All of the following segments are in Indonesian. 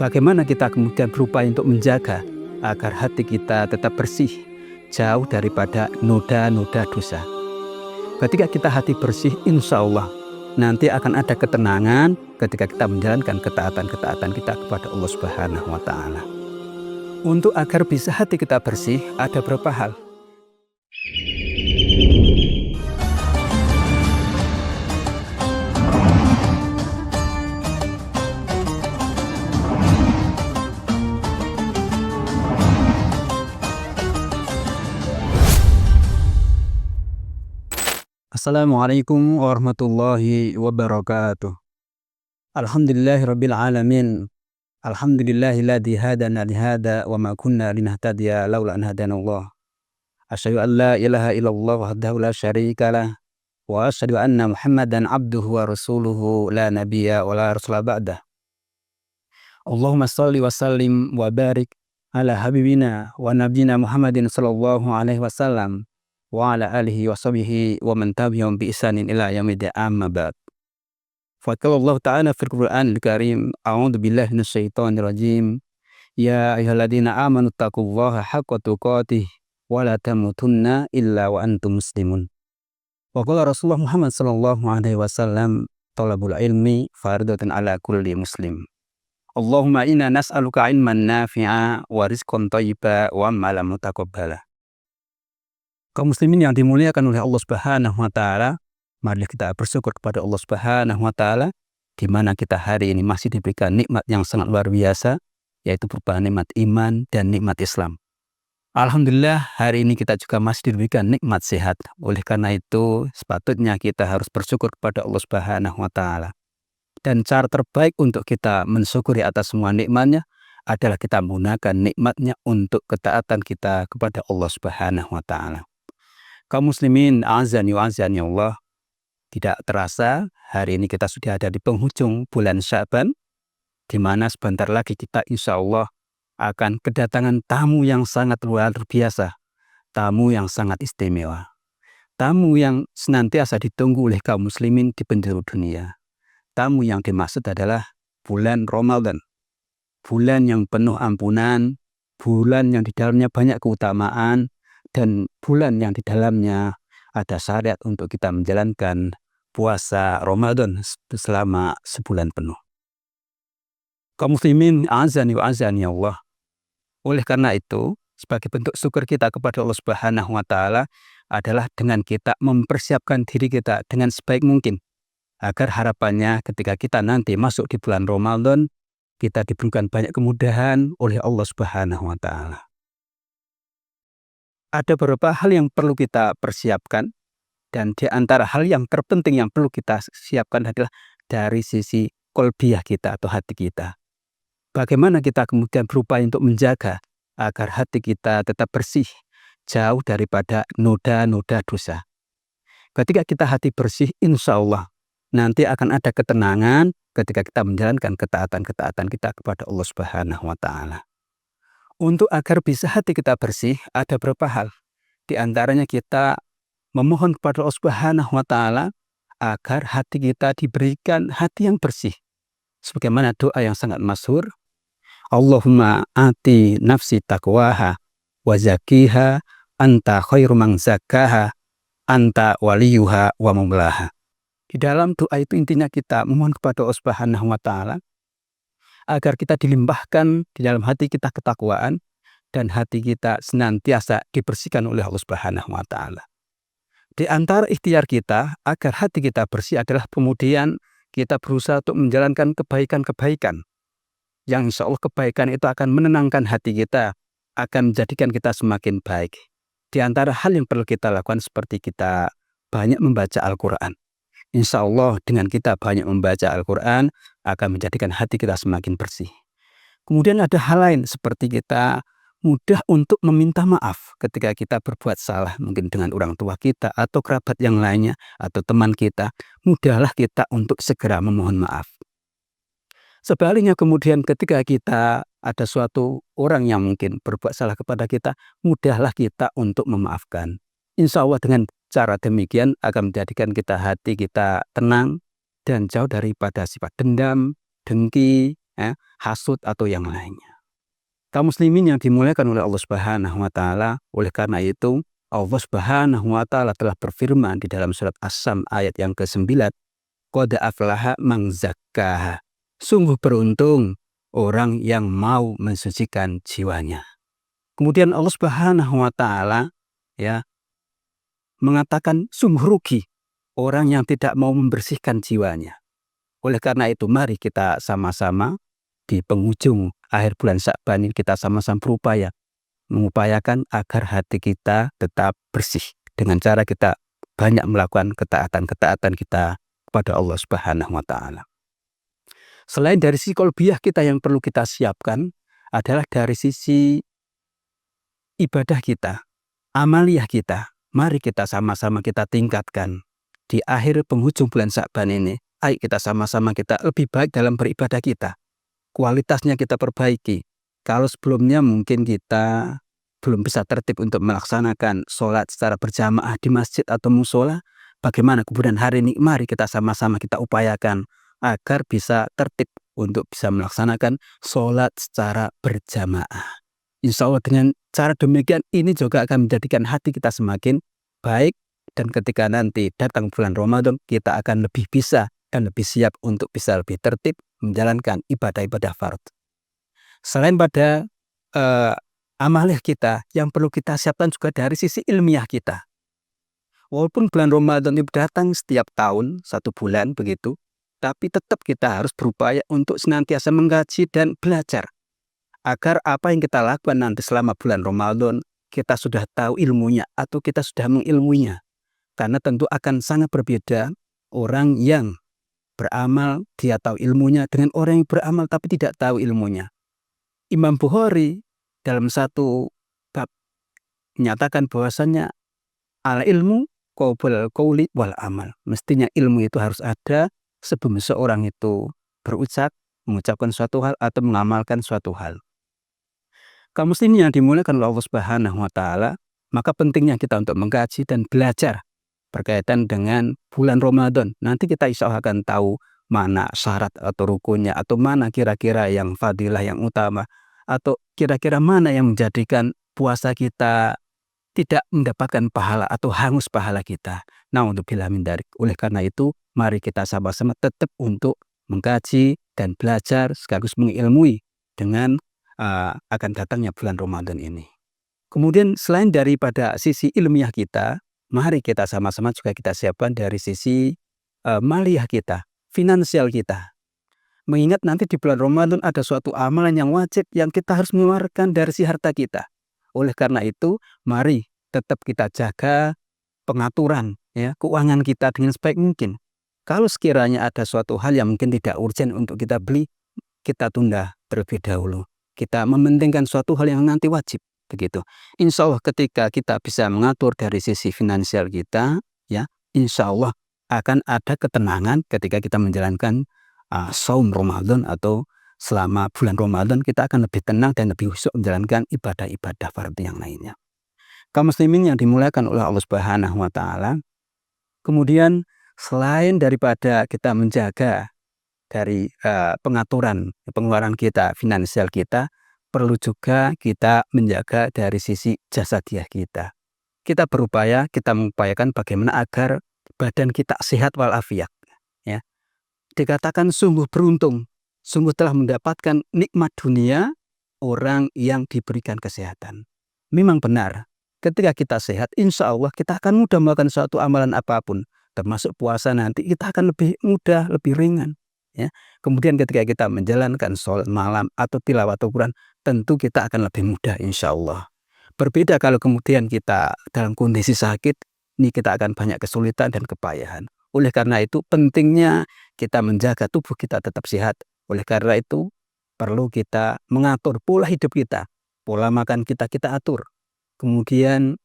Bagaimana kita kemudian berupaya untuk menjaga agar hati kita tetap bersih, jauh daripada noda-noda dosa. Ketika kita hati bersih, insya Allah nanti akan ada ketenangan ketika kita menjalankan ketaatan-ketaatan kita kepada Allah Subhanahu wa Ta'ala. Untuk agar bisa hati kita bersih, ada beberapa hal. Assalamualaikum warahmatullahi wabarakatuh. Alhamdulillahirabbil alamin. Alhamdulillahilladzi hadana lihada wa ma kunna linahtadiya laula an hadanallah. Asyhadu an la ilaha illallah wahdahu la syarikalah wa asyhadu anna Muhammadan abduhu wa rasuluhu la nabiyya wa la rasula ba'dah. Allahumma shalli wa sallim wa barik ala habibina wa nabiyina Muhammadin sallallahu alaihi wasallam wa ala alihi wa sahbihi wa man tabi'ahum bi ihsanin ila yaumil amma ba'd. Faqala Allah Ta'ala fil Qur'anil Karim, a'udzu billahi minasyaitonir rajim. Ya ayyuhalladzina amanu taqullaha haqqa tuqatih wa la tamutunna illa wa antum muslimun. Wa qala Rasulullah Muhammad sallallahu alaihi wasallam, talabul ilmi fardhatun ala kulli muslim. Allahumma inna nas'aluka ilman nafi'a wa rizqan thayyiba wa amalan mutaqabbala. Kaum muslimin yang dimuliakan oleh Allah Subhanahu wa Ta'ala, mari kita bersyukur kepada Allah Subhanahu wa Ta'ala di mana kita hari ini masih diberikan nikmat yang sangat luar biasa, yaitu berupa nikmat iman dan nikmat Islam. Alhamdulillah, hari ini kita juga masih diberikan nikmat sehat. Oleh karena itu, sepatutnya kita harus bersyukur kepada Allah Subhanahu wa Ta'ala. Dan cara terbaik untuk kita mensyukuri atas semua nikmatnya adalah kita menggunakan nikmatnya untuk ketaatan kita kepada Allah Subhanahu wa Ta'ala. Kaum muslimin, azani wa azani Allah, tidak terasa hari ini kita sudah ada di penghujung bulan Sya'ban, di mana sebentar lagi kita insya Allah akan kedatangan tamu yang sangat luar biasa, tamu yang sangat istimewa, tamu yang senantiasa ditunggu oleh kaum muslimin di penjuru dunia. Tamu yang dimaksud adalah bulan Ramadan, bulan yang penuh ampunan, bulan yang di dalamnya banyak keutamaan, dan bulan yang di dalamnya ada syariat untuk kita menjalankan puasa Ramadan selama sebulan penuh. Kaum muslimin, azani wa azani Allah. Oleh karena itu, sebagai bentuk syukur kita kepada Allah Subhanahu wa Ta'ala adalah dengan kita mempersiapkan diri kita dengan sebaik mungkin, agar harapannya ketika kita nanti masuk di bulan Ramadan, kita diberikan banyak kemudahan oleh Allah Subhanahu wa Ta'ala. Ada beberapa hal yang perlu kita persiapkan, dan di antara hal yang terpenting yang perlu kita siapkan adalah dari sisi qalbiyah kita atau hati kita. Bagaimana kita kemudian berupaya untuk menjaga agar hati kita tetap bersih, jauh daripada noda-noda dosa. Ketika kita hati bersih, insya Allah nanti akan ada ketenangan ketika kita menjalankan ketaatan-ketaatan kita kepada Allah Subhanahu wa Ta'ala. Untuk agar bisa hati kita bersih, ada beberapa hal. Di antaranya kita memohon kepada Allah Subhanahu wa Ta'ala agar hati kita diberikan hati yang bersih. Sebagaimana doa yang sangat masyhur, Allahumma ati nafsi taqwaha wa zakiha anta khairu man zakkaha anta waliyuha wa maulaha. Di dalam doa itu intinya kita memohon kepada Allah Subhanahu wa Ta'ala agar kita dilimpahkan di dalam hati kita ketakwaan dan hati kita senantiasa dibersihkan oleh Allah Subhanahu wa Ta'ala. Di antara ikhtiar kita agar hati kita bersih adalah kemudian kita berusaha untuk menjalankan kebaikan-kebaikan yang insya Allah kebaikan itu akan menenangkan hati kita, akan menjadikan kita semakin baik. Di antara hal yang perlu kita lakukan seperti kita banyak membaca Al-Quran. Insya Allah dengan kita banyak membaca Al-Quran akan menjadikan hati kita semakin bersih. Kemudian ada hal lain seperti kita mudah untuk meminta maaf ketika kita berbuat salah, mungkin dengan orang tua kita atau kerabat yang lainnya atau teman kita. Mudahlah kita untuk segera memohon maaf. Sebaliknya kemudian ketika kita ada suatu orang yang mungkin berbuat salah kepada kita, mudahlah kita untuk memaafkan. Insya Allah dengan cara demikian akan menjadikan hati kita tenang dan jauh daripada sifat dendam, dengki, hasut atau yang lainnya. Kaum muslimin yang dimuliakan oleh Allah Subhanahu wa taala, oleh karena itu Allah Subhanahu wa taala telah berfirman di dalam surat As-Sam ayat yang ke-9, qad aflaha man zakkaha. Sungguh beruntung orang yang mau mensucikan jiwanya. Kemudian Allah Subhanahu wa taala ya mengatakan sungguh rugi orang yang tidak mau membersihkan jiwanya. Oleh karena itu mari kita sama-sama di penghujung akhir bulan Sya'ban ini kita sama-sama berupaya mengupayakan agar hati kita tetap bersih dengan cara kita banyak melakukan ketaatan-ketaatan kita kepada Allah Subhanahu wa taala. Selain dari sisi qalbiyah kita yang perlu kita siapkan adalah dari sisi ibadah kita, amaliyah kita. Mari kita sama-sama kita tingkatkan di akhir penghujung bulan Sya'ban ini. Ayo kita sama-sama kita lebih baik dalam beribadah kita. Kualitasnya kita perbaiki. Kalau sebelumnya mungkin kita belum bisa tertib untuk melaksanakan sholat secara berjamaah di masjid atau musola, bagaimana kemudian hari ini mari kita sama-sama kita upayakan agar bisa tertib untuk bisa melaksanakan sholat secara berjamaah. Insya Allah dengan cara demikian ini juga akan menjadikan hati kita semakin baik, dan ketika nanti datang bulan Ramadan kita akan lebih bisa dan lebih siap untuk bisa lebih tertib menjalankan ibadah-ibadah fardhu. Selain pada amaliyah kita, yang perlu kita siapkan juga dari sisi ilmiah kita. Walaupun bulan Ramadan itu datang setiap tahun 1 bulan begitu, tapi tetap kita harus berupaya untuk senantiasa mengkaji dan belajar. Agar apa yang kita lakukan nanti selama bulan Ramadan, kita sudah tahu ilmunya atau kita sudah mengilmuinya. Karena tentu akan sangat berbeda orang yang beramal, dia tahu ilmunya, dengan orang yang beramal tapi tidak tahu ilmunya. Imam Bukhari dalam satu bab menyatakan bahwasannya al ilmu qabla qauli wal amal. Mestinya ilmu itu harus ada sebelum seorang itu berucap, mengucapkan suatu hal atau mengamalkan suatu hal. Kaum muslimin yang dimuliakan oleh Allah Subhanahu wa taala, maka pentingnya kita untuk mengkaji dan belajar berkaitan dengan bulan Ramadan. Nanti kita insya Allah akan tahu mana syarat atau rukunnya, atau mana kira-kira yang fadilah yang utama, atau kira-kira mana yang menjadikan puasa kita tidak mendapatkan pahala atau hangus pahala kita. Na'udzubillah min dzalik. Oleh karena itu, mari kita sama-sama tetap untuk mengkaji dan belajar sekaligus mengilmui dengan akan datangnya bulan Ramadan ini. Kemudian selain daripada sisi ilmiah kita, mari kita sama-sama juga kita siapkan dari sisi maliyah kita, finansial kita. Mengingat nanti di bulan Ramadan ada suatu amalan yang wajib yang kita harus mengeluarkan dari si harta kita. Oleh karena itu, mari tetap kita jaga pengaturan ya keuangan kita dengan sebaik mungkin. Kalau sekiranya ada suatu hal yang mungkin tidak urgent untuk kita beli, kita tunda terlebih dahulu. Kita mementingkan suatu hal yang nanti wajib, begitu. Insya Allah ketika kita bisa mengatur dari sisi finansial kita, ya, insya Allah akan ada ketenangan ketika kita menjalankan saum Ramadan atau selama bulan Ramadan kita akan lebih tenang dan lebih khusyuk menjalankan ibadah-ibadah fardhu yang lainnya. Kaum muslimin yang dimuliakan oleh Allah Subhanahu wa taala, kemudian selain daripada kita menjaga dari pengaturan pengeluaran kita, finansial kita, perlu juga kita menjaga dari sisi jasadiah kita. Kita berupaya, kita mengupayakan bagaimana agar badan kita sehat walafiat. Ya. Dikatakan sungguh beruntung, sungguh telah mendapatkan nikmat dunia orang yang diberikan kesehatan. Memang benar, ketika kita sehat, insya Allah kita akan mudah melakukan suatu amalan apapun, termasuk puasa nanti kita akan lebih mudah, lebih ringan. Ya. Kemudian ketika kita menjalankan sholat malam atau tilawat Al-Quran, tentu kita akan lebih mudah insya Allah. Berbeda kalau kemudian kita dalam kondisi sakit, ini kita akan banyak kesulitan dan kepayahan. Oleh karena itu pentingnya kita menjaga tubuh kita tetap sehat. Oleh karena itu perlu kita mengatur pola hidup kita. Pola makan kita atur. Kemudian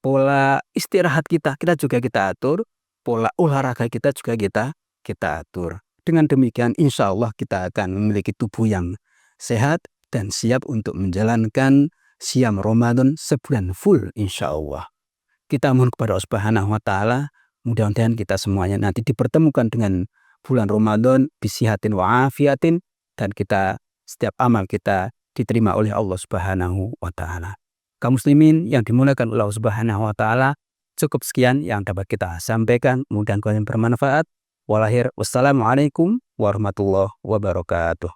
pola istirahat kita juga kita atur. Pola olahraga kita juga kita atur. Dengan demikian insya Allah kita akan memiliki tubuh yang sehat dan siap untuk menjalankan siam Ramadan sebulan full insya Allah. Kita mohon kepada Allah Subhanahu wa taala, mudah-mudahan kita semuanya nanti dipertemukan dengan bulan Ramadan bisihatin wa afiatin, dan kita setiap amal kita diterima oleh Allah Subhanahu wa Ta'ala. Kaum muslimin yang dimuliakan Allah Subhanahu wa Ta'ala, cukup sekian yang dapat kita sampaikan. Mudah-mudahan bermanfaat. Wassalamualaikum warahmatullahi wabarakatuh.